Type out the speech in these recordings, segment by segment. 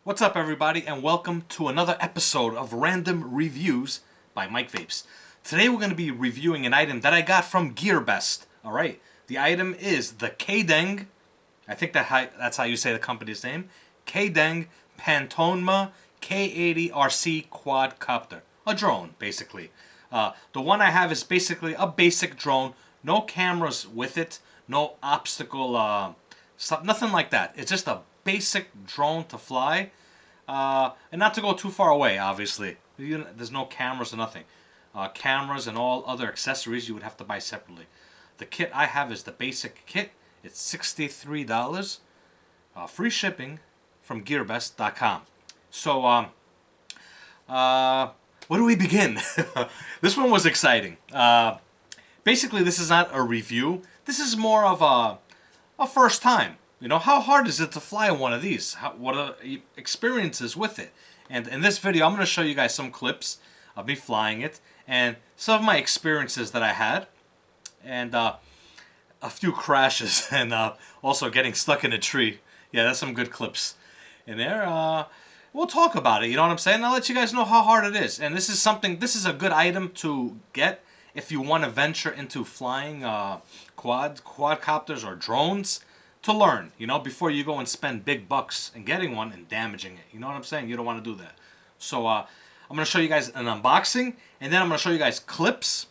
What's up, everybody, and welcome to another episode of Random Reviews by Mike Vapes. Today we're going to be reviewing an item that I got from GearBest. Alright, the item is the KAIDENG, I think that's how you say the company's name, KAIDENG Pantonma K80 RC Quadcopter. A drone, basically. The one I have is basically a basic drone, no cameras with it, no obstacle stuff, nothing like that. It's just a basic drone to fly, and not to go too far away, obviously. There's no cameras or nothing. Cameras and all other accessories you would have to buy separately. The kit I have is the basic kit. It's $63, free shipping from GearBest.com. So, where do we begin? This one was exciting. Basically, this is not a review. This is more of a first time. You know, how hard is it to fly one of these? What are experiences with it? And in this video, I'm going to show you guys some clips of me flying it and some of my experiences that I had, and a few crashes, and also getting stuck in a tree. Yeah, that's some good clips in there. We'll talk about it, you know what I'm saying? I'll let you guys know how hard it is. And this is a good item to get if you want to venture into flying quadcopters or drones, to learn, you know, before you go and spend big bucks and getting one and damaging it. You know what I'm saying? You don't want to do that. So I'm going to show you guys an unboxing, and then I'm going to show you guys clips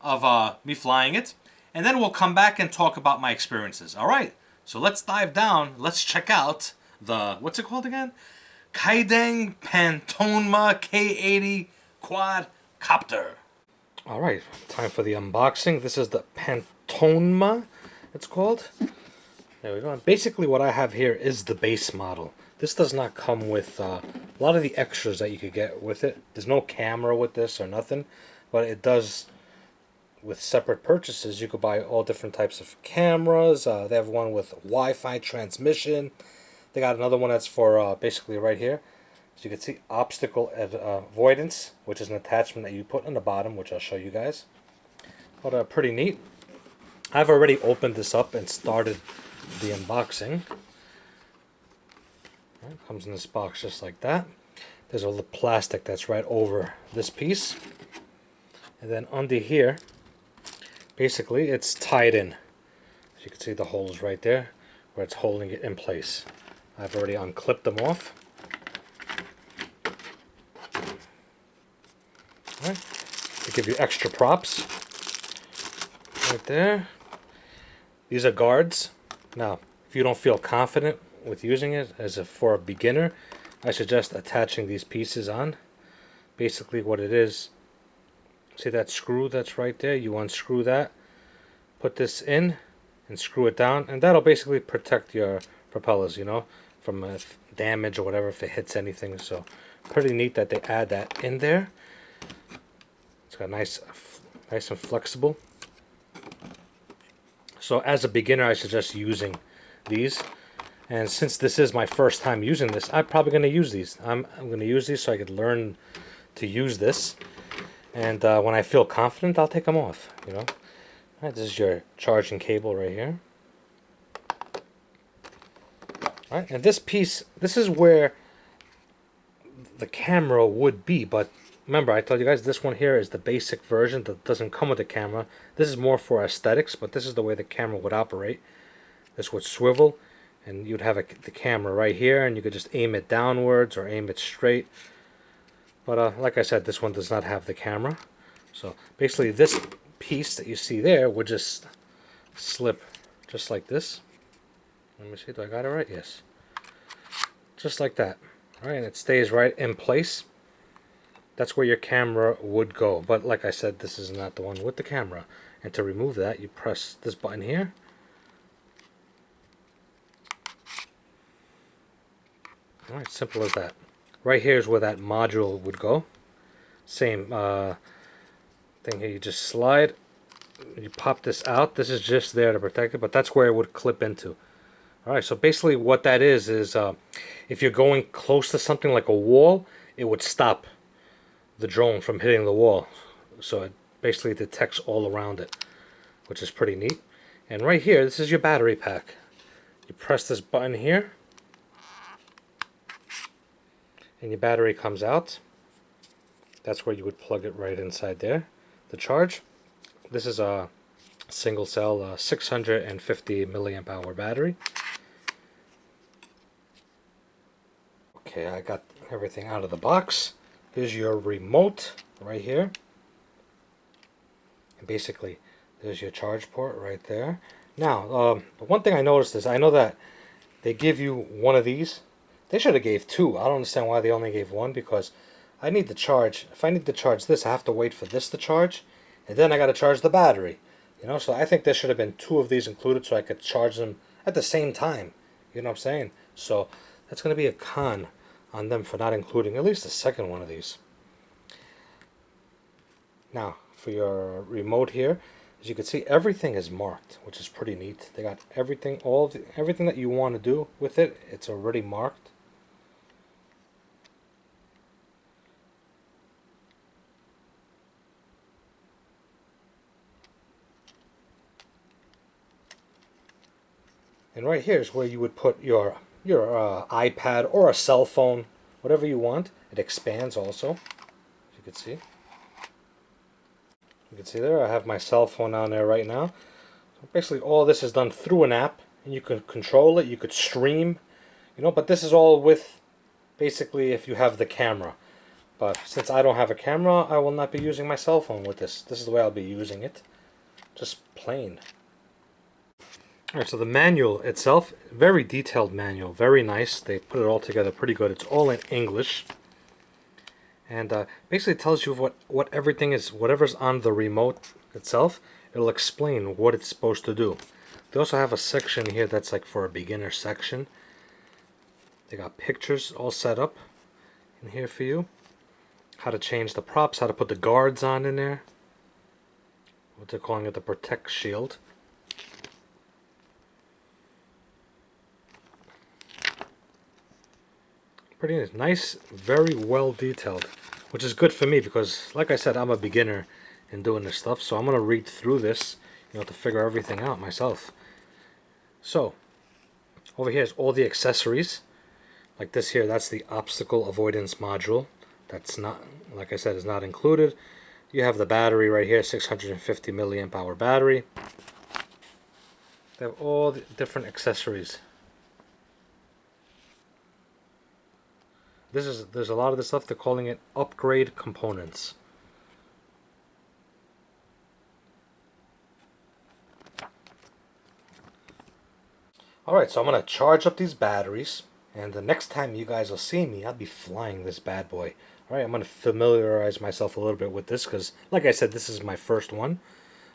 of me flying it, and then we'll come back and talk about my experiences. All right, so let's dive down. Let's check out the, what's it called again? KAIDENG Pantonma K80 Quadcopter. All right, time for the unboxing. This is the Pantonma, it's called. There we go. And basically what I have here is the base model. This does not come with a lot of the extras that you could get with it. There's no camera with this or nothing, but it does, with separate purchases, you could buy all different types of cameras. They have one with Wi-Fi transmission. They got another one that's for basically right here. So you can see obstacle avoidance, which is an attachment that you put on the bottom, which I'll show you guys. But pretty neat. I've already opened this up and started the unboxing. It comes in this box just like that. There's a little plastic that's right over this piece, and then under here, basically it's tied in. As you can see, the holes right there where it's holding it in place. I've already unclipped them off. All right, to give you extra props right there. These are guards. Now, if you don't feel confident with using it for a beginner, I suggest attaching these pieces on. Basically what it is, see that screw that's right there? You unscrew that, put this in, and screw it down, and that'll basically protect your propellers, you know, from damage or whatever if it hits anything. So pretty neat that they add that in there. It's got nice and flexible. So as a beginner, I suggest using these. And since this is my first time using this, I'm probably going to use these. I'm going to use these so I could learn to use this. And when I feel confident, I'll take them off, you know. All right, this is your charging cable right here. All right, and this piece, this is where the camera would be, but remember, I told you guys this one here is the basic version that doesn't come with a camera. This is more for aesthetics, but this is the way the camera would operate. This would swivel, and you'd have the camera right here, and you could just aim it downwards or aim it straight. But like I said, this one does not have the camera. So basically this piece that you see there would just slip just like this. Let me see, do I got it right? Yes. Just like that. All right, and it stays right in place. That's where your camera would go. But like I said, this is not the one with the camera. And to remove that, you press this button here. Alright, simple as that. Right here is where that module would go. Same thing here. You just slide. You pop this out. This is just there to protect it, but that's where it would clip into. Alright, so basically what that is if you're going close to something like a wall, it would stop the drone from hitting the wall. So it basically detects all around it, which is pretty neat. And right here, this is your battery pack. You press this button here, and your battery comes out. That's where you would plug it right inside there. The charge. This is a single cell 650 milliamp hour battery. Okay, I got everything out of the box. Here's your remote right here. And basically, there's your charge port right there. Now, the one thing I noticed is, I know that they give you one of these. They should have gave two. I don't understand why they only gave one, because I need to charge. If I need to charge this, I have to wait for this to charge, and then I got to charge the battery. You know, so I think there should have been two of these included so I could charge them at the same time. You know what I'm saying? So that's going to be a con on them for not including at least the second one of these. Now, for your remote here, as you can see, everything is marked, which is pretty neat. They got everything, everything that you want to do with it, it's already marked. And right here is where you would put your iPad or a cell phone, whatever you want. It expands also, as you can see. You can see there, I have my cell phone on there right now. So basically all this is done through an app, and you can control it, you could stream, you know, but this is all with, basically, if you have the camera. But since I don't have a camera, I will not be using my cell phone with this. This is the way I'll be using it. Just plain. Alright, so the manual itself, very detailed manual, very nice. They put it all together pretty good. It's all in English. And basically tells you what everything is, whatever's on the remote itself, it'll explain what it's supposed to do. They also have a section here that's like for a beginner section. They got pictures all set up in here for you. How to change the props, how to put the guards on in there. What they're calling it, the Protect Shield. Pretty nice, very well detailed, which is good for me because, like I said, I'm a beginner in doing this stuff, so I'm going to read through this, you know, to figure everything out myself. So, over here is all the accessories. Like this here, that's the obstacle avoidance module. That's not, like I said, is not included. You have the battery right here, 650 milliamp hour battery. They have all the different accessories. There's a lot of this stuff, they're calling it upgrade components. Alright, so I'm going to charge up these batteries, and the next time you guys will see me, I'll be flying this bad boy. Alright, I'm going to familiarize myself a little bit with this, because like I said, this is my first one,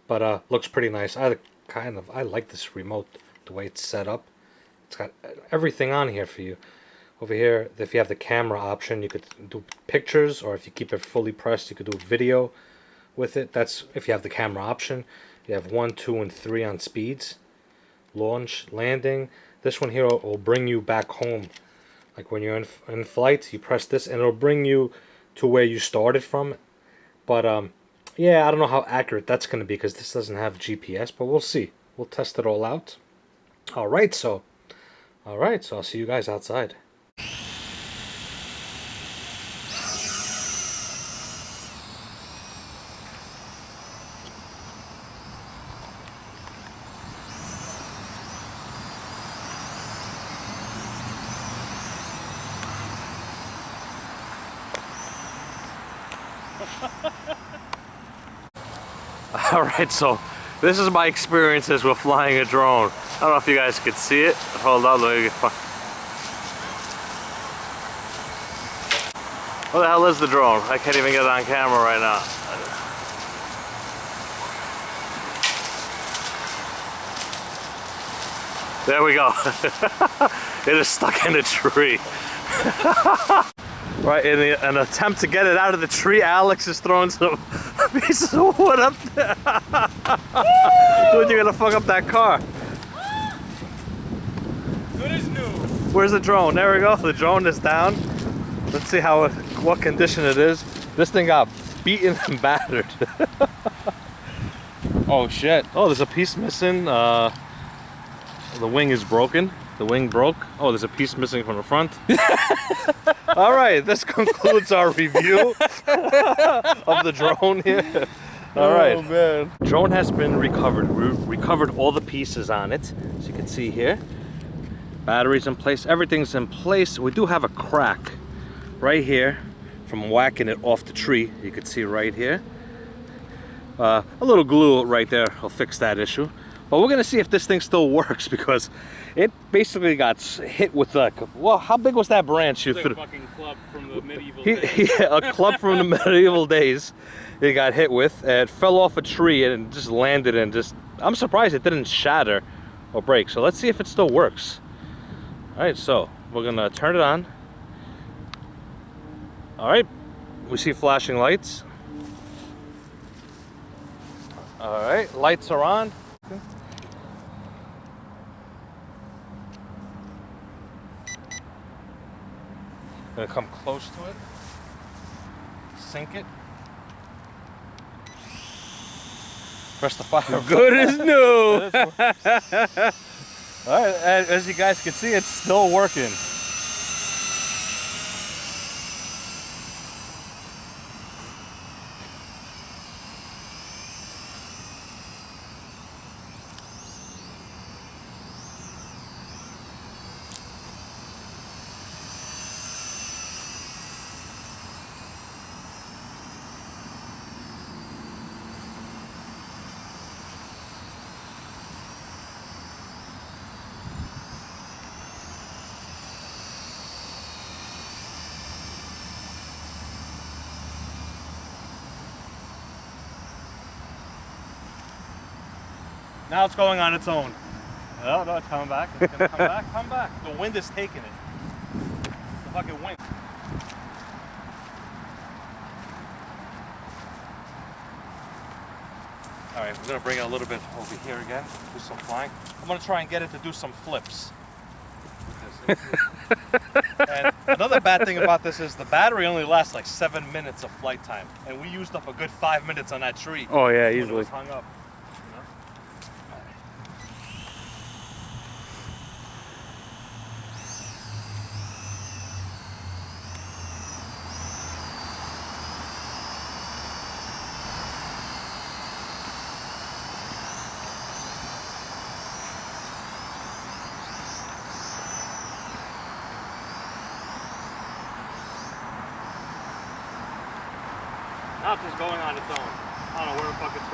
but looks pretty nice. I like this remote, the way it's set up. It's got everything on here for you. Over here, if you have the camera option, you could do pictures, or if you keep it fully pressed, you could do video with it. That's if you have the camera option. You have 1, 2, and 3 on speeds. Launch, landing. This one here will bring you back home. Like when you're in flight, you press this, and it'll bring you to where you started from. But, yeah, I don't know how accurate that's going to be, because this doesn't have GPS, but we'll see. We'll test it all out. Alright, so I'll see you guys outside. Alright, so this is my experiences with flying a drone. I don't know if you guys could see it. Hold on, let me get... Where the hell is the drone? I can't even get it on camera right now. There we go. It is stuck in a tree. Right, in an attempt to get it out of the tree, Alex is throwing some pieces of wood up there. Dude, you're gonna fuck up that car. Good as new. Where's the drone? There we go. The drone is down. Let's see what condition it is. This thing got beaten and battered. Oh shit. Oh, there's a piece missing. The wing is broken. The wing broke. Oh, there's a piece missing from the front. All right, this concludes our review of the drone here. All right. Oh man. Drone has been recovered. We recovered all the pieces on it, as you can see here. Batteries in place, everything's in place. We do have a crack right here from whacking it off the tree. You can see right here. A little glue right there will fix that issue. But we're gonna see if this thing still works, because it basically got hit with like, well, how big was that branch you It's threw? like a fucking club from the medieval days. Yeah, a club from the medieval days. It got hit with. It fell off a tree and just landed and just, I'm surprised it didn't shatter or break. So let's see if it still works. All right, so we're gonna turn it on. All right, we see flashing lights. All right, lights are on. Gonna come close to it, sink it. Press the fire. Good as new. All right, as you guys can see, it's still working. Now it's going on its own. No, it's coming back. It's gonna come back, come back. The wind is taking it. The fucking wind. All right, we're gonna bring it a little bit over here again, do some flying. I'm gonna try and get it to do some flips. And another bad thing about this is the battery only lasts like 7 minutes of flight time, and we used up a good 5 minutes on that tree. Oh yeah, when it easily. was hung up. Now it's just going on its own. I don't know where the fuck it's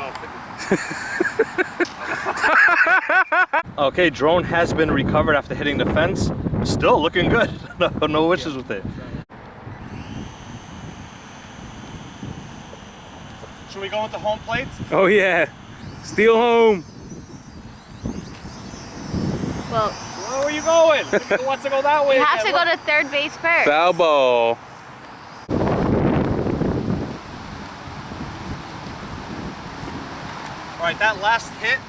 going. Okay, drone has been recovered after hitting the fence. Still looking good. No issues with it. Should we go into home plate? Oh yeah. Steel home. Well, Where are you going? Who wants to go that way? you have again? to go to third base first. Foul ball. All right, that last hit.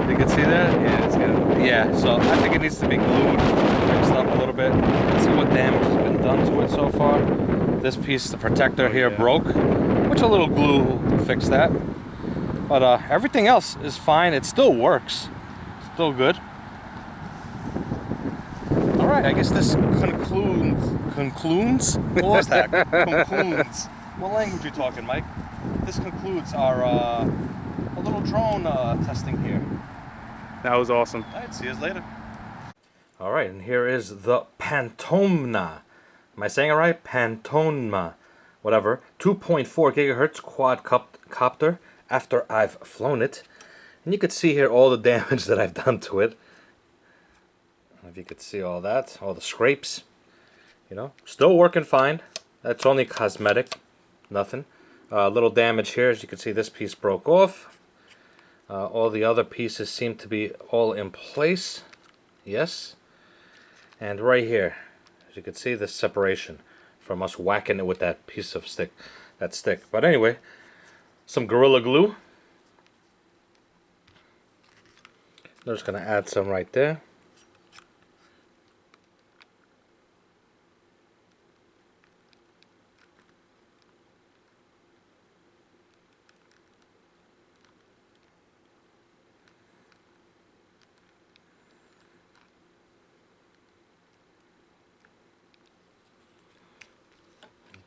You can see that? Yeah, it's good. Yeah, so I think it needs to be glued, fixed up a little bit. Let's see what damage has been done to it so far. This piece, the protector here, broke, which a little glue will fix that. But everything else is fine. It still works. Still good. All right, I guess this concludes? What was that? Concludes. What language are you talking, Mike? This concludes our a little drone testing here. That was awesome. All right, see you guys later. All right, and here is the Pantonma. Am I saying it right? Pantonma. Whatever. 2.4 gigahertz quadcopter after I've flown it. And you can see here all the damage that I've done to it. I don't know if you could see all that, all the scrapes. You know, still working fine. That's only cosmetic, nothing. Little damage here, as you can see, this piece broke off. All the other pieces seem to be all in place. Yes. And right here, as you can see, this separation from us whacking it with that piece of stick. But anyway, some Gorilla Glue. I'm just going to add some right there.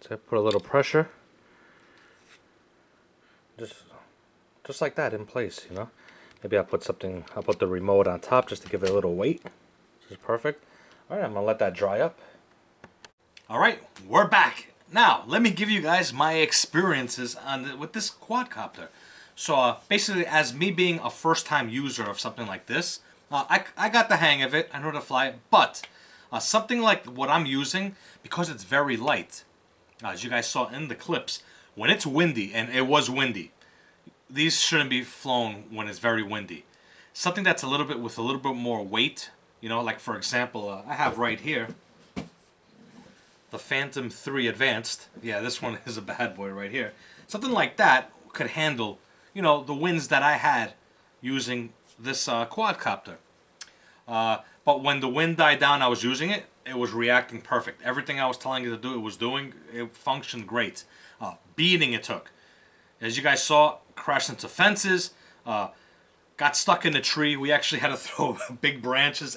So put a little pressure. Just like that in place, you know. Maybe I'll put the remote on top just to give it a little weight. This is perfect. All right, I'm gonna let that dry up. All right, we're back. Now, let me give you guys my experiences with this quadcopter. So basically, as me being a first-time user of something like this, I got the hang of it. I know how to fly it. But something like what I'm using, because it's very light, as you guys saw in the clips, when it's windy, and it was windy, these shouldn't be flown when it's very windy. Something that's with a little bit more weight, you know, like for example, I have right here the Phantom 3 Advanced. Yeah, this one is a bad boy right here. Something like that could handle, you know, the winds that I had using this quadcopter. But when the wind died down, I was using it. It was reacting perfect. Everything I was telling it to do, it was doing. It functioned great. Beating it took. As you guys saw, crashed into fences. Got stuck in a tree. We actually had to throw big branches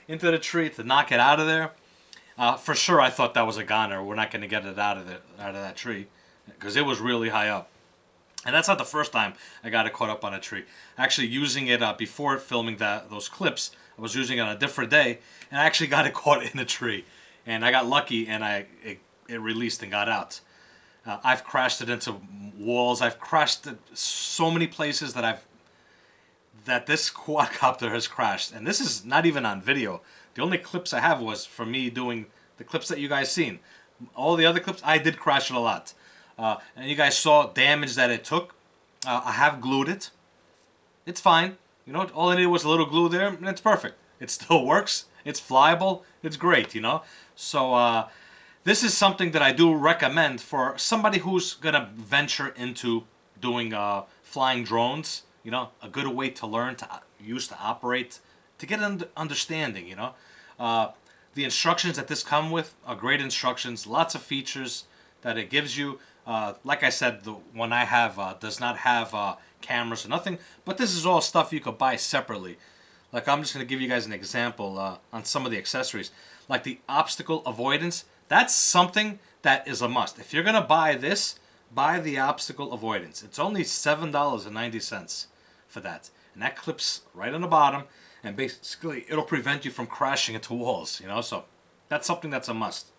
into the tree to knock it out of there. For sure, I thought that was a goner. We're not going to get it out of that tree because it was really high up. And that's not the first time I got it caught up on a tree. Actually, using it before filming those clips, I was using it on a different day, and I actually got it caught in a tree. And I got lucky, and it released and got out. I've crashed it into walls. I've crashed it so many places that this quadcopter has crashed. And this is not even on video. The only clips I have was for me doing the clips that you guys seen. All the other clips, I did crash it a lot. And you guys saw damage that it took. I have glued it. It's fine. You know, all I needed was a little glue there, and it's perfect. It still works. It's flyable. It's great, you know. So this is something that I do recommend for somebody who's going to venture into doing flying drones. You know, a good way to learn, to use, to operate, to get an understanding, you know. The instructions that this come with are great instructions. Lots of features that it gives you. Like I said, the one I have does not have cameras or nothing, but this is all stuff you could buy separately. Like I'm just going to give you guys an example on some of the accessories. Like the obstacle avoidance, that's something that is a must. If you're going to buy this, buy the obstacle avoidance. It's only $7.90 for that. And that clips right on the bottom, and basically it'll prevent you from crashing into walls, you know, so that's something that's a must.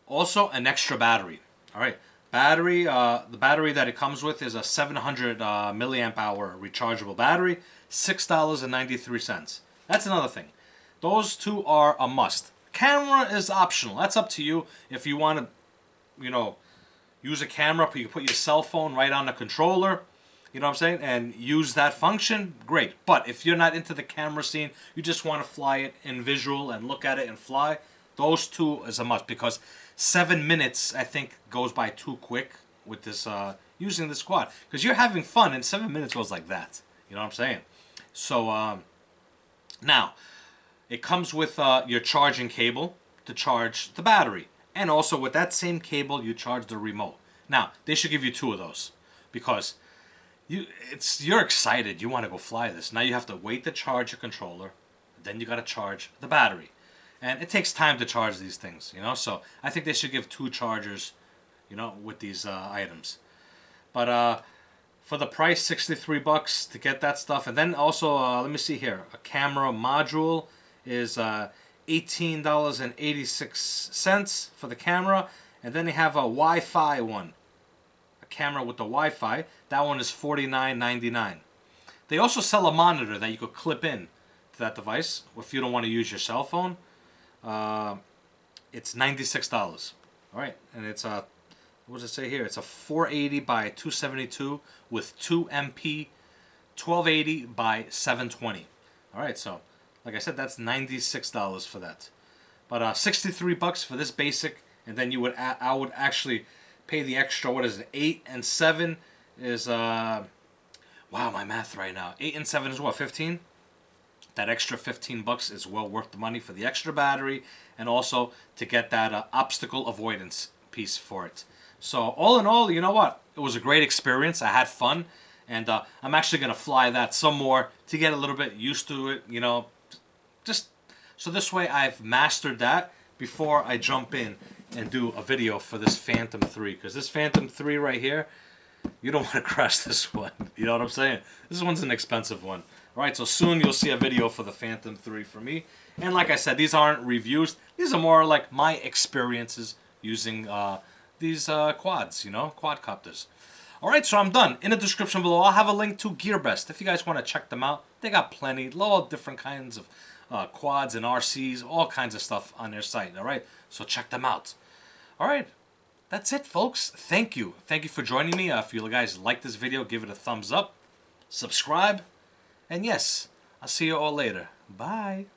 Also, an extra battery. All right, battery. The battery that it comes with is a 700 milliamp hour rechargeable battery. $6.93. That's another thing. Those two are a must. Camera is optional. That's up to you. If you want to, you know, use a camera, you can put your cell phone right on the controller. You know what I'm saying? And use that function, great. But if you're not into the camera scene, you just want to fly it in visual and look at it and fly, those two is a must, because 7 minutes, I think, goes by too quick with this using this quad. Because you're having fun, and 7 minutes goes like that. You know what I'm saying? So, now, it comes with your charging cable to charge the battery. And also, with that same cable, you charge the remote. Now, they should give you 2 of those, because you're excited. You want to go fly this. Now you have to wait to charge your controller. Then you got to charge the battery. And it takes time to charge these things, you know. So I think they should give 2 chargers, you know, with these items. But for the price, $63 to get that stuff. And then also, let me see here. A camera module is $18.86 for the camera. And then they have a Wi-Fi one. Camera with the Wi-Fi, that one is $49.99. They also sell a monitor that you could clip in to that device if you don't want to use your cell phone. It's $96. All right, and it's a, what does it say here? It's a 480 by 272 with 2 MP, 1280 by 720. All right, so like I said, that's $96 for that. But $63 for this basic, and then I would actually pay the extra. What is it? 8 and 7 is wow, my math right now. 8 and 7 is what? 15. That extra $15 is well worth the money for the extra battery, and also to get that obstacle avoidance piece for it. So all in all, you know what? It was a great experience. I had fun, and I'm actually gonna fly that some more to get a little bit used to it. You know, just so this way I've mastered that before I jump in and do a video for this Phantom 3. Because this Phantom 3 right here, you don't want to crash this one. You know what I'm saying? This one's an expensive one. Alright, so soon you'll see a video for the Phantom 3 for me. And like I said, these aren't reviews. These are more like my experiences using these quads, you know, quadcopters. Alright, so I'm done. In the description below, I'll have a link to GearBest. If you guys want to check them out, they got plenty, all different kinds of quads and RCs, all kinds of stuff on their site. Alright, so check them out. Alright, that's it, folks. Thank you. Thank you for joining me. If you guys like this video, give it a thumbs up, subscribe, and yes, I'll see you all later. Bye.